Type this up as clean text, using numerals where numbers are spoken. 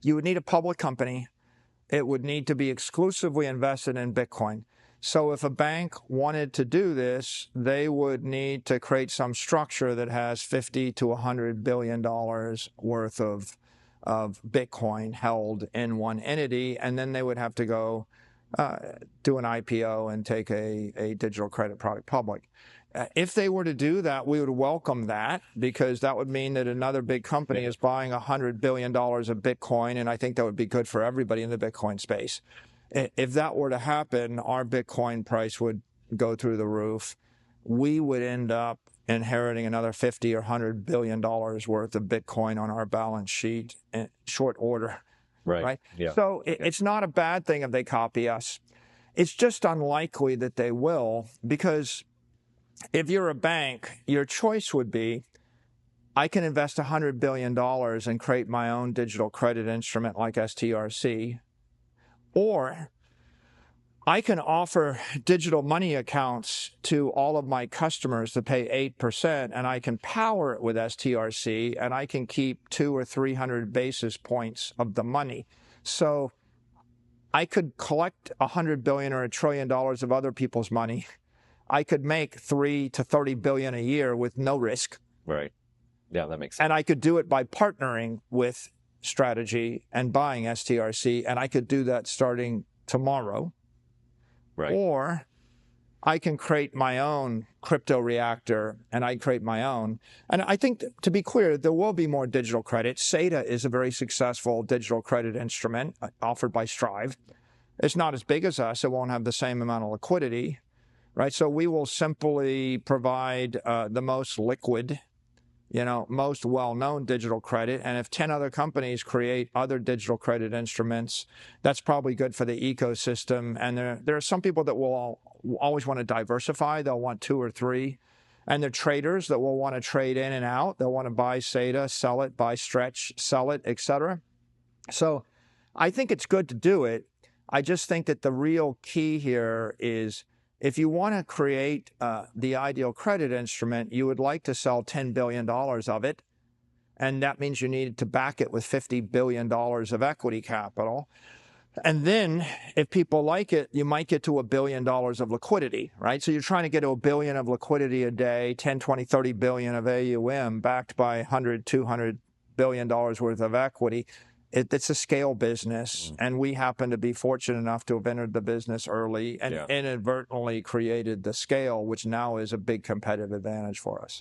you would need a public company. It would need to be exclusively invested in Bitcoin. So if a bank wanted to do this, they would need to create some structure that has $50 to $100 billion worth of Bitcoin held in one entity, and then they would have to go do an IPO and take a digital credit product public. If they were to do that, we would welcome that, because that would mean that another big company is buying $100 billion of Bitcoin, and I think that would be good for everybody in the Bitcoin space. If that were to happen, our Bitcoin price would go through the roof. We would end up inheriting another $50 or $100 billion worth of Bitcoin on our balance sheet in short order. Right? Yeah. So it's not a bad thing if they copy us. It's just unlikely that they will, because if you're a bank, your choice would be, I can invest $100 billion and create my own digital credit instrument like STRC, or I can offer digital money accounts to all of my customers to pay 8%, and I can power it with STRC, and I can keep 200 or 300 basis points of the money. So I could collect $100 billion or $1 trillion of other people's money. I could make $3 to $30 billion a year with no risk. Right. Yeah, that makes sense. And I could do it by partnering with Strategy and buying STRC, and I could do that starting tomorrow. Right. Or I can create my own crypto reactor, and I create my own. And I think, to be clear, there will be more digital credit. SATA is a very successful digital credit instrument offered by Strive. It's not as big as us. It won't have the same amount of liquidity. Right, so we will simply provide the most liquid, most well-known digital credit. And if 10 other companies create other digital credit instruments, that's probably good for the ecosystem. And there are some people that will always want to diversify. They'll want 2 or 3. And there are traders that will want to trade in and out. They'll want to buy SATA, sell it, buy Stretch, sell it, etc. So I think it's good to do it. I just think that the real key here is, if you want to create the ideal credit instrument, you would like to sell $10 billion of it, and that means you need to back it with $50 billion of equity capital. And then, if people like it, you might get to $1 billion of liquidity, right? So you're trying to get to $1 billion of liquidity a day, 10, 20, 30 billion of AUM, backed by $100, $200 billion worth of equity. It's a scale business, and we happen to be fortunate enough to have entered the business early and inadvertently created the scale, which now is a big competitive advantage for us.